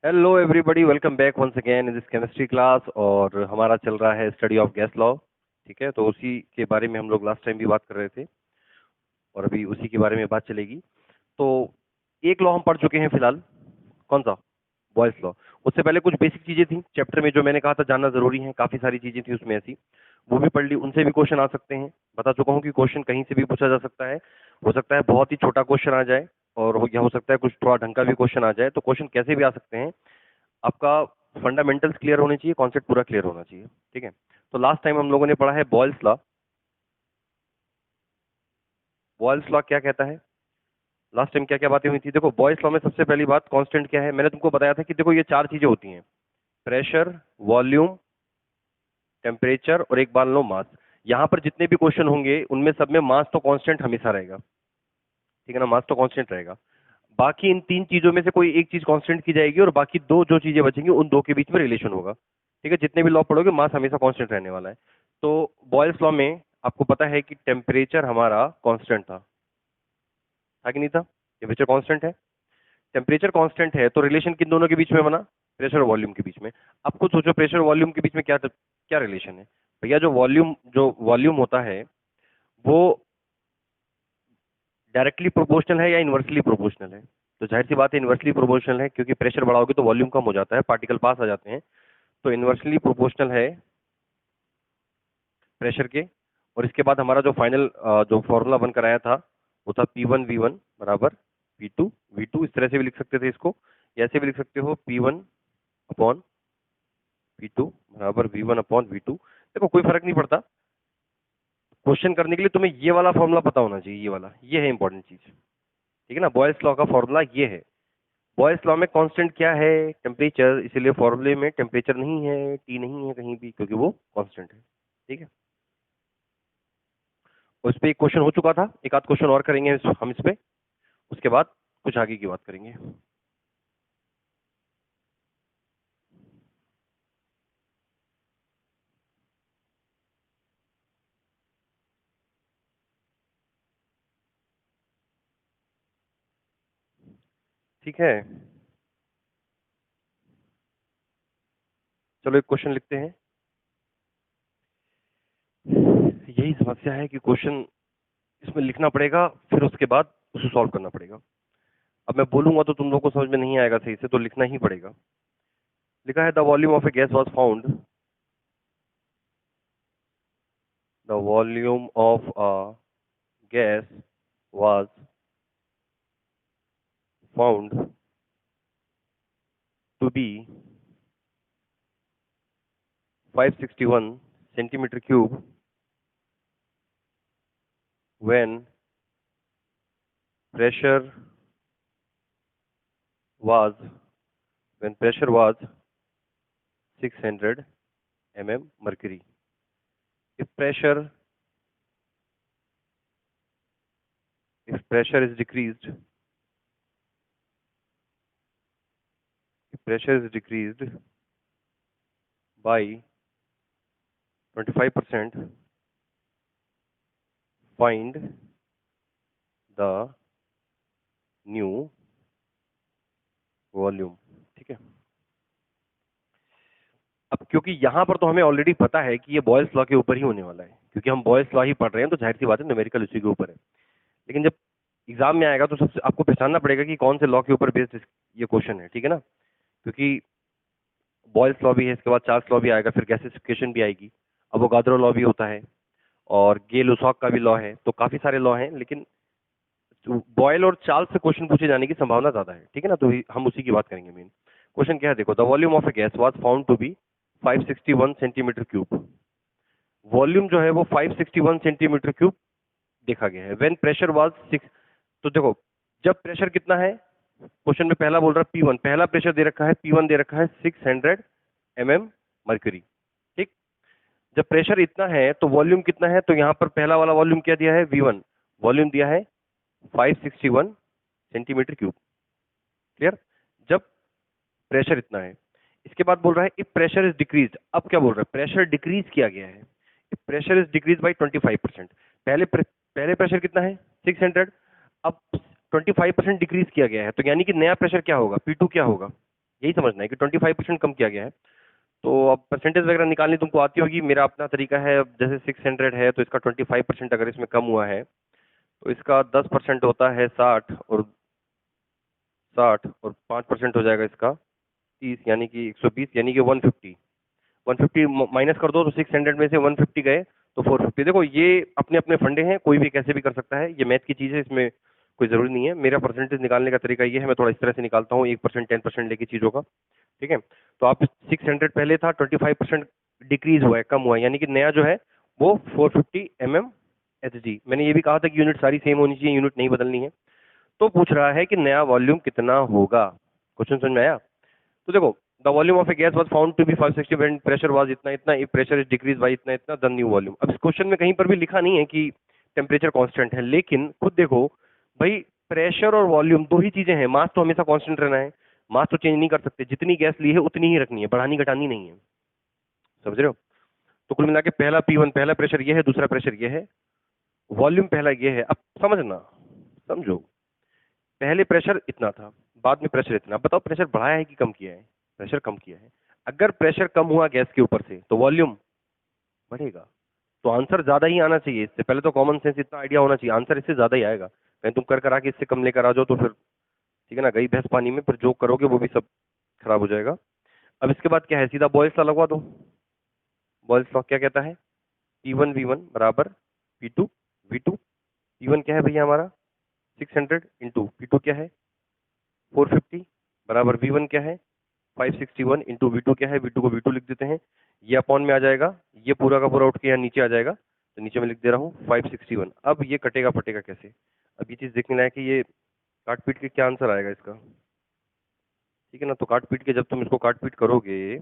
Hello everybody, welcome back once again in this chemistry class. और हमारा चल रहा है स्टडी ऑफ गैस लॉ। ठीक है, तो उसी के बारे में हम लोग लास्ट टाइम भी बात कर रहे थे और अभी उसी के बारे में बात चलेगी। तो एक लॉ हम पढ़ चुके हैं फिलहाल, कौन सा? Boys law. उससे पहले कुछ बेसिक चीजें थी चैप्टर में जो मैंने कहा था जानना जरूरी है, काफी सारी चीजें थी उसमें ऐसी, वो भी पढ़ ली। उनसे भी क्वेश्चन आ सकते हैं। बता चुका हूँ कि क्वेश्चन कहीं से भी पूछा जा सकता है। हो सकता है बहुत ही छोटा क्वेश्चन आ जाए और या हो सकता है कुछ थोड़ा ढंग का भी क्वेश्चन आ जाए। तो क्वेश्चन कैसे भी आ सकते हैं, आपका फंडामेंटल्स क्लियर होने चाहिए, कॉन्सेप्ट पूरा क्लियर होना चाहिए। ठीक है, तो लास्ट टाइम हम लोगों ने पढ़ा है बॉयल्स लॉ। बॉयल्स लॉ क्या कहता है? लास्ट टाइम क्या क्या बातें हुई थी? देखो, बॉयल्स लॉ में सबसे पहली बात कांस्टेंट क्या है। मैंने तुमको बताया था कि देखो ये चार चीजें होती हैं: प्रेशर, वॉल्यूम, टेम्परेचर और एक मान लो मास। यहां पर जितने भी क्वेश्चन होंगे उनमें सब में मास तो कांस्टेंट हमेशा रहेगा। ठीक है ना, मास तो कांस्टेंट रहेगा। बाकी इन तीन चीजों में से कोई एक चीज कांस्टेंट की जाएगी और बाकी दो जो चीजें बचेंगी उन दो के बीच में रिलेशन होगा। ठीक है, जितने भी लॉ पढ़ोगे मास हमेशा कांस्टेंट रहने वाला है। तो बॉयल्स लॉ में आपको पता है कि टेम्परेचर हमारा कांस्टेंट था कि नहीं था? टेम्परेचर कांस्टेंट है। टेम्परेचर कांस्टेंट है तो रिलेशन किन दोनों के बीच में बना? प्रेशर और वॉल्यूम के बीच में। अब खुद सोचो, प्रेशर और वॉल्यूम के बीच में क्या क्या रिलेशन है? भैया जो वॉल्यूम होता है वो डायरेक्टली प्रोपोर्शनल है या इनवर्सली प्रोपोर्शनल है? तो जाहिर सी बात है इनवर्सली प्रोपोर्शनल है, क्योंकि प्रेशर बढ़ाओगे तो वॉल्यूम कम हो जाता है, पार्टिकल पास आ जाते हैं। तो इनवर्सली प्रोपोर्शनल है प्रेशर के। और इसके बाद हमारा जो फाइनल जो फॉर्मूला बनकर आया था वो था P1V1 बराबर P2 V2। इस तरह से भी लिख सकते थे इसको, या ऐसे भी लिख सकते हो P1 अपॉन P2 बराबर V1 अपॉन V2। देखो कोई फर्क नहीं पड़ता, क्वेश्चन करने के लिए तुम्हें ये वाला फॉर्मूला पता होना चाहिए। ये वाला, ये है इंपॉर्टेंट चीज। ठीक है ना, बॉयल्स लॉ का फॉर्मूला ये है। बॉयल्स लॉ में कांस्टेंट क्या है? टेम्परेचर। इसीलिए फॉर्मूले में टेम्परेचर नहीं है, टी नहीं है कहीं भी, क्योंकि वो कांस्टेंट है। ठीक है, उस पे एक क्वेश्चन हो चुका था, एक आध क्वेश्चन और करेंगे हम इस पे, उसके बाद कुछ आगे की बात करेंगे। ठीक है, चलो एक क्वेश्चन लिखते हैं। यही समस्या है कि क्वेश्चन इसमें लिखना पड़ेगा, फिर उसके बाद उसे सॉल्व करना पड़ेगा। अब मैं बोलूंगा तो तुम लोगों को समझ में नहीं आएगा सही से, तो लिखना ही पड़ेगा। लिखा है the volume of a gas was found, the volume of a gas was found to be 561 centimeter cube when pressure was when pressure was 600 mercury. If pressure if pressure is decreased if pressure is decreased by 25%, find the new volume. ठीक है, अब क्योंकि यहां पर तो हमें already पता है कि ये बॉयल्स लॉ के ऊपर ही होने वाला है, क्योंकि हम बॉयल्स लॉ ही पढ़ रहे हैं, तो जाहिर सी बात है न्यूमेरिकल उसी के ऊपर है। लेकिन जब एग्जाम में आएगा तो सबसे आपको पहचानना पड़ेगा कि कौन से लॉ के ऊपर बेस्ड ये क्वेश्चन है। ठीक है ना, क्योंकि बॉयल्स लॉ भी है, इसके बाद चार्ल्स लॉ भी आएगा, फिर गैसिफिकेशन भी आएगी, अवोगाद्रो लॉ भी होता है, और गे लुसाक का भी लॉ है। तो काफी सारे लॉ हैं, लेकिन बॉयल और चार्ल्स से क्वेश्चन पूछे जाने की संभावना ज्यादा है। ठीक है ना, तो हम उसी की बात करेंगे। मेन क्वेश्चन क्या है, देखो, the volume of a gas was found to be 561 centimetre cube. Volume जो है वो 561 सेंटीमीटर क्यूब देखा गया है। When pressure was 6। तो देखो, जब प्रेशर कितना है, क्वेश्चन में पहला बोल रहा है P1, पहला प्रेशर दे रखा है P1 दे रखा है 600 मर्क्यूरी। ठीक, जब प्रेशर इतना है तो वॉल्यूम कितना है? तो यहां पर पहला वाला वॉल्यूम क्या दिया है? V1। वॉल्यूम दिया है 561 सेंटीमीटर क्यूब। क्लियर? जब प्रेशर इतना है। इसके बाद बोल रहा है इफ प्रेशर इज डिक्रीज। अब क्या बोल रहा है? प्रेशर डिक्रीज किया गया है। If pressure is decrease bye 25%। पहले प्रेशर कितना है? 600। अब 25% डिक्रीज किया गया है, तो यानी कि नया प्रेशर क्या होगा? P2 क्या होगा? यही समझना है कि 25% कम किया गया है। तो अब परसेंटेज वगैरह निकालनी तुमको आती होगी, मेरा अपना तरीका है। अब जैसे 600 है तो इसका 25% अगर इसमें कम हुआ है तो इसका 10% होता है 60 और 5% हो जाएगा इसका 30, यानी कि 120, यानी कि 150। 150 माइनस कर दो तो 600 में से 150 गए तो 450। देखो ये अपने अपने फंडे हैं, कोई भी कैसे भी कर सकता है, ये मैथ की चीज़ है, इसमें कोई ज़रूरी नहीं है। मेरा परसेंटेज निकालने का तरीका ये है, मैं थोड़ा इस तरह से निकालता हूँ, 1% 10% लेके चीज़ों का। ठीक है, तो आप 600 पहले था, 25% डिक्रीज हुआ है, कम हुआ है, यानी कि नया जो है वो 450 mmHg। मैंने ये भी कहा था कि यूनिट सारी सेम होनी चाहिए, यूनिट नहीं बदलनी है। तो पूछ रहा है कि नया वॉल्यूम कितना होगा। क्वेश्चन समझ में आया? तो देखो, the volume of a gas was found to be 560 when pressure was इतना इतना, if pressure is decrease by इतना इतना, द न्यू वॉल्यूम। अब इस क्वेश्चन में कहीं पर भी लिखा नहीं है कि टेम्परेचर कांस्टेंट है, लेकिन खुद देखो भाई, प्रेशर और वॉल्यूम दो ही चीजें हैं, मास तो हमेशा कांस्टेंट रहना है, मास तो चेंज नहीं कर सकते, जितनी गैस ली है उतनी ही रखनी है, बढ़ानी घटानी नहीं है। समझ रहे हो? तो कुल मिला के पहला P1 पहला प्रेशर ये है, दूसरा प्रेशर ये है, वॉल्यूम पहला ये है। अब समझना, समझो, पहले प्रेशर इतना था, बाद में प्रेशर इतना। बताओ प्रेशर बढ़ाया है कि कम किया है? प्रेशर कम किया है। अगर प्रेशर कम हुआ गैस के ऊपर से तो वॉल्यूम बढ़ेगा। तो आंसर ज्यादा ही आना चाहिए। इससे पहले तो कॉमन सेंस इतना आइडिया होना चाहिए, आंसर इससे ज्यादा ही आएगा। कहीं तुम कर आके इससे कम लेकर आ जाओ तो फिर ठीक है ना, गई भैंस पानी में, फिर जो करोगे वो भी सब खराब हो जाएगा। अब इसके बाद क्या है, सीधा बॉयल्स लॉ लगवा दो। बॉयल्स लॉ क्या कहता है? P1 V1 बराबर P2 V2। P1 क्या है भैया हमारा 600 इंटू P2 क्या है 450 बराबर V1 क्या है 561 इंटू V2 क्या है, V2 को V2 लिख देते हैं, ये अपॉन में आ जाएगा, ये पूरा का पूरा उठ के यहाँ नीचे आ जाएगा, तो नीचे में लिख दे रहा हूँ 561। अब ये कटेगा फटेगा कैसे? अब ये चीज देखने लायक है कि ये काट पीट के क्या आंसर आएगा इसका। ठीक है ना, तो काट पीट के जब तुम इसको काट पीट करोगे,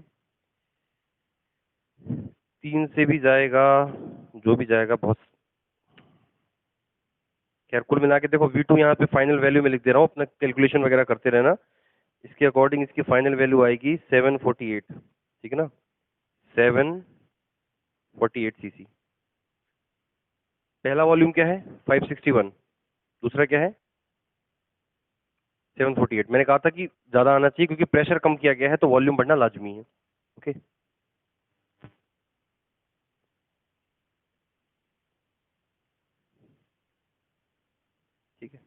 3 से भी जाएगा, जो भी जाएगा बहुत। खैर कुल मिला के देखो, V2 यहाँ पे फाइनल वैल्यू में लिख दे रहा हूँ, अपना कैलकुलेशन वगैरह करते रहना। इसके अकॉर्डिंग इसकी फाइनल वैल्यू आएगी 748। ठीक है ना, 748 सीसी। पहला वॉल्यूम क्या है 561, दूसरा क्या है 748। मैंने कहा था कि ज्यादा आना चाहिए क्योंकि प्रेशर कम किया गया है तो वॉल्यूम बढ़ना लाजमी है। ओके, ठीक है,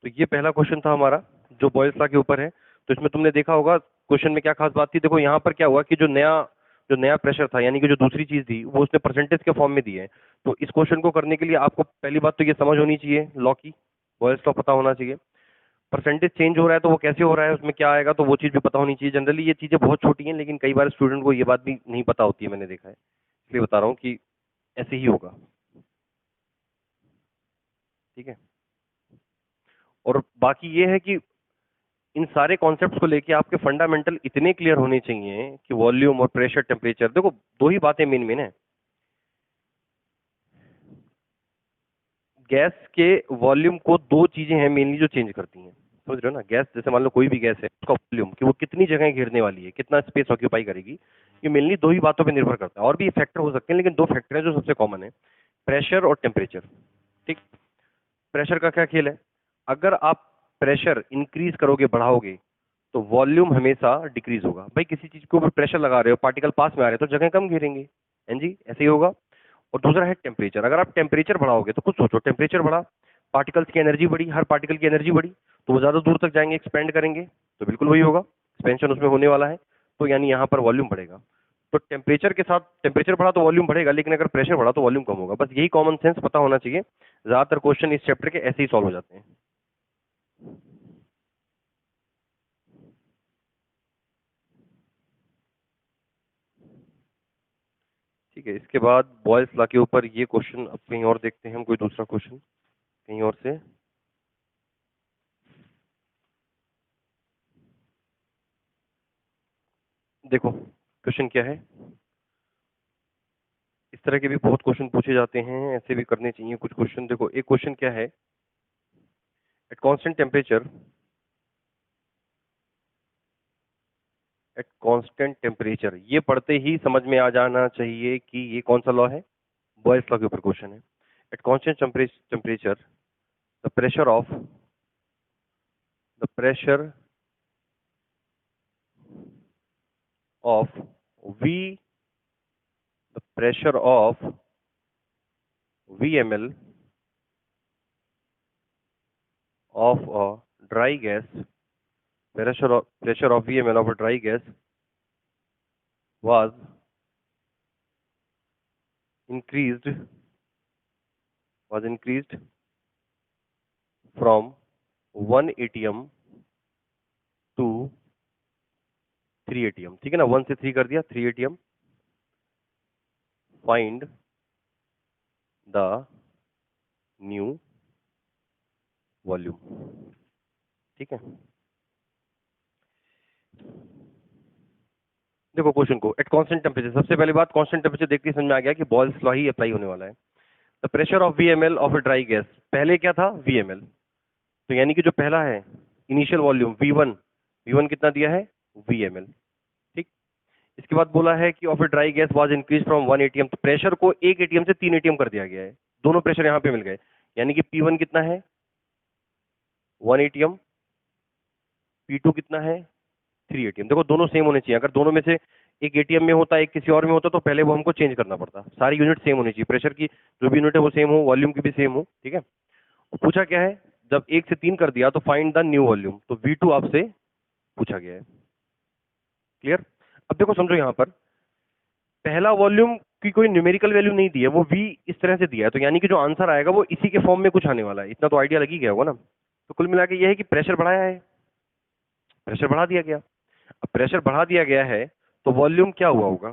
तो ये पहला क्वेश्चन था हमारा जो बॉयल्स लॉ के ऊपर है। तो इसमें तुमने देखा होगा क्वेश्चन में क्या खास बात थी। देखो यहाँ पर क्या हुआ कि जो नया प्रेशर था, यानी कि जो दूसरी चीज थी, वो उसने परसेंटेज के फॉर्म में दी है। तो इस क्वेश्चन को करने के लिए आपको पहली बात तो ये समझ होनी चाहिए लॉ की, बॉयल्स लॉ पता होना चाहिए। परसेंटेज चेंज हो रहा है तो वो कैसे हो रहा है, उसमें क्या आएगा, तो वो चीज भी पता होनी चाहिए। जनरली ये चीजें बहुत छोटी हैं, लेकिन कई बार स्टूडेंट को ये बात भी नहीं पता होती है, मैंने देखा है, इसलिए बता रहा हूँ कि ऐसे ही होगा। ठीक है, और बाकी ये है कि इन सारे कॉन्सेप्ट्स को लेके आपके फंडामेंटल इतने क्लियर होने चाहिए कि वॉल्यूम और प्रेशर टेम्परेचर, देखो दो ही बातें मेन मेन है। गैस के वॉल्यूम को दो चीजें हैं मेनली जो चेंज करती हैं। समझ रहे हो ना, गैस जैसे मान लो कोई भी गैस है, उसका वॉल्यूम कि वो कितनी जगह घेरने वाली है, कितना स्पेस ऑक्यूपाई करेगी, ये मेनली दो ही बातों पे निर्भर करता है। और भी फैक्टर हो सकते हैं, लेकिन दो फैक्टर हैं जो सबसे कॉमन है, प्रेशर और टेम्परेचर। ठीक, प्रेशर का क्या खेल है, अगर आप प्रेशर इंक्रीज करोगे बढ़ाओगे तो वॉल्यूम हमेशा डिक्रीज होगा। भाई किसी चीज के ऊपर प्रेशर लगा रहे हो, पार्टिकल पास में आ रहे हैं तो जगह कम घेरेंगे, हैं जी, ऐसे ही होगा। और दूसरा है टेम्परेचर, अगर आप टेम्परेचर बढ़ाओगे तो कुछ सोचो, टेम्परेचर बढ़ा, पार्टिकल्स की एनर्जी बढ़ी, हर पार्टिकल की एनर्जी बढ़ी, तो वो ज्यादा दूर तक जाएंगे, एक्सपेंड करेंगे, तो बिल्कुल वही होगा, एक्सपेंशन उसमें होने वाला है, तो यानी यहाँ पर वॉल्यूम बढ़ेगा। तो टेम्परेचर के साथ टेम्परेचर बढ़ा तो वॉल्यूम बढ़ेगा, लेकिन अगर प्रेशर बढ़ा तो वॉल्यूम कम होगा। बस यही कॉमन सेंस पता होना चाहिए, ज्यादातर क्वेश्चन इस चैप्टर के ऐसे ही सॉल्व हो जाते हैं। ठीक है, इसके बाद बॉयल्स लॉ के ऊपर ये क्वेश्चन, अब कहीं और देखते हैं हम कोई दूसरा क्वेश्चन कहीं और से। देखो क्वेश्चन क्या है, इस तरह के भी बहुत क्वेश्चन पूछे जाते हैं, ऐसे भी करने चाहिए कुछ क्वेश्चन। देखो एक क्वेश्चन क्या है, at constant temperature, at constant temperature, ये पढ़ते ही समझ में आ जाना चाहिए कि ये कौन सा लॉ है, बॉयल्स लॉ के ऊपर क्वेश्चन है। At constant temperature the pressure of V, the pressure of VmL of a dry gas, pressure of VmL of a dry gas was increased from 1 atm to 3 atm। ठीक है ना, 1 से 3 कर दिया, 3 atm। Find the new volume. ठीक है, देखो question को, एट कांस्टेंट टेम्परेचर, सबसे पहली बात कांस्टेंट टेम्परेचर देखते ही समझ में आ गया कि बॉयल्स लॉ ही अप्लाई होने वाला है। The pressure of VmL of a dry gas, पहले क्या था VmL, तो यानी कि जो पहला है इनिशियल वॉल्यूम V1 कितना दिया है VmL। ठीक, इसके बाद बोला है कि of a dry gas was increase from 1 atm, तो प्रेशर को 1 atm से 3 atm कर दिया गया है, दोनों प्रेशर यहाँ पे मिल गए, यानी कि P1 कितना है 1 atm, P2 कितना है 3 atm। देखो दोनों सेम होने चाहिए, अगर दोनों में से एक एटीएम में होता है एक किसी और में होता तो पहले वो हमको चेंज करना पड़ता। सारी यूनिट सेम होनी चाहिए, प्रेशर की जो भी यूनिट है वो सेम हो, वॉल्यूम की भी सेम हो। ठीक है, पूछा क्या है, जब 1 से 3 कर दिया तो फाइंड द न्यू वॉल्यूम, तो V2 आपसे पूछा गया है। क्लियर, अब देखो समझो यहाँ पर पहला वॉल्यूम की कोई न्यूमेरिकल वैल्यू नहीं दी है, वो V इस तरह से दिया है, तो यानी कि जो आंसर आएगा वो इसी के फॉर्म में कुछ आने वाला है, इतना तो आइडिया लगी गया होगा ना। तो कुल मिला के ये है कि प्रेशर बढ़ाया है, प्रेशर बढ़ा दिया गया। अब प्रेशर बढ़ा दिया गया है तो वॉल्यूम क्या हुआ होगा,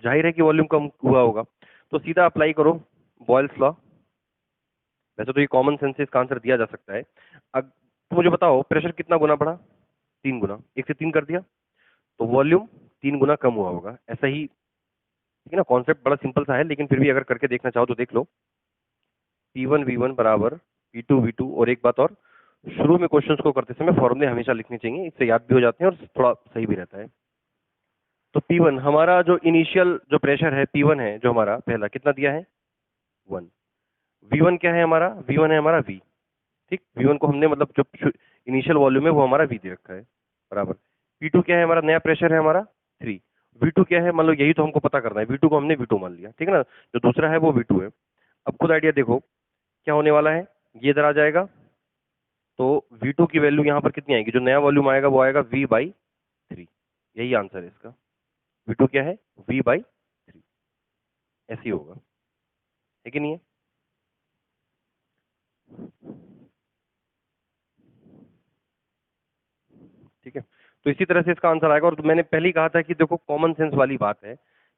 जाहिर है कि वॉल्यूम कम हुआ होगा। तो सीधा अप्लाई करो बॉयल्स लॉ, वैसे तो ये कॉमन सेंस से इसका आंसर दिया जा सकता है। अब तो मुझे बताओ प्रेशर कितना गुना बढ़ा, 3 गुना, 1 से 3 कर दिया तो वॉल्यूम 3 गुना कम हुआ होगा, ऐसा ही। ठीक है ना, कॉन्सेप्ट बड़ा सिंपल सा है, लेकिन फिर भी अगर करके देखना चाहो तो देख लो। P1 V1 बराबर P2 V2, और एक बात और, शुरू में क्वेश्चंस को करते समय फॉर्मूले हमेशा लिखने चाहिए, इससे याद भी हो जाते हैं और थोड़ा सही भी रहता है। तो P1 हमारा जो इनिशियल जो प्रेशर है P1 है, जो हमारा पहला कितना दिया है 1। V1 क्या है हमारा, V1 है हमारा V। ठीक, V1 को हमने मतलब जो इनिशियल वॉल्यूम है वो हमारा V दे रखा है, बराबर। P2 क्या है हमारा, नया प्रेशर है हमारा 3। V2 क्या है, मान लो यही तो हमको पता करना है, V2 को हमने V2 मान लिया, ठीक है ना, जो दूसरा है वो V2 है। अब खुद आइडिया देखो क्या होने वाला है, ये इधर आ जाएगा तो V2 की वैल्यू यहाँ पर कितनी आएगी, जो नया वॉल्यूम आएगा वो आएगा V/3, यही आंसर है इसका। V2 क्या है V/3, ऐसे ही होगा, है कि नहीं है। ठीक है, तो इसी तरह से इसका आंसर आएगा। और मैंने पहले ही कहा था कि देखो कॉमन सेंस वाली बात है,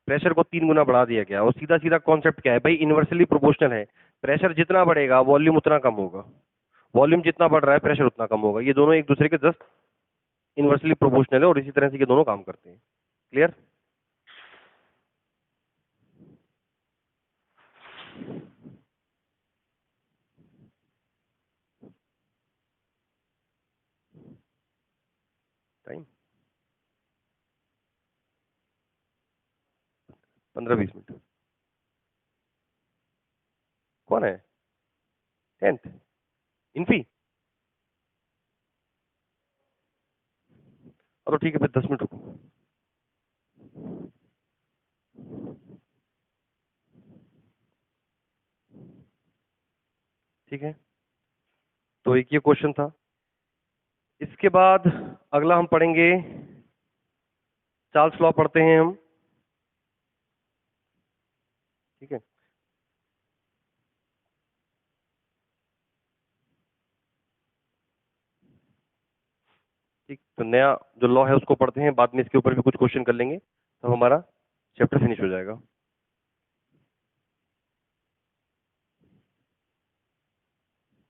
प्रेशर को 3 गुना बढ़ा दिया गया और सीधा सीधा कॉन्सेप्ट क्या है भाई, इनवर्सली प्रोपोर्शनल है। प्रेशर जितना बढ़ेगा वॉल्यूम उतना कम होगा, वॉल्यूम जितना बढ़ रहा है प्रेशर उतना कम होगा, ये दोनों एक दूसरे के जस्ट इनवर्सली प्रोपोर्शनल है और इसी तरह से ये दोनों काम करते हैं। Clear, time 15-20 minute. कौन है 10th इन्फी, तो ठीक है फिर 10 मिनट रुको। ठीक है, तो एक ये क्वेश्चन था। इसके बाद अगला हम पढ़ेंगे, चार्ल्स लॉ पढ़ते हैं हम। ठीक है, ठीक, तो नया जो लॉ है उसको पढ़ते हैं, बाद में इसके ऊपर भी कुछ क्वेश्चन कर लेंगे, तो हमारा चैप्टर फिनिश हो जाएगा।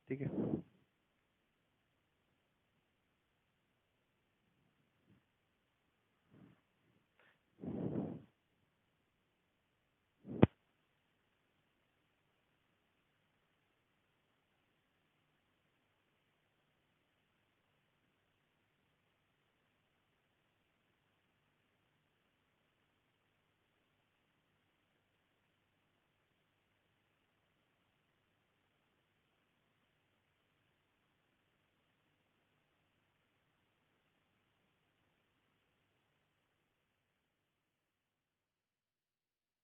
ठीक है।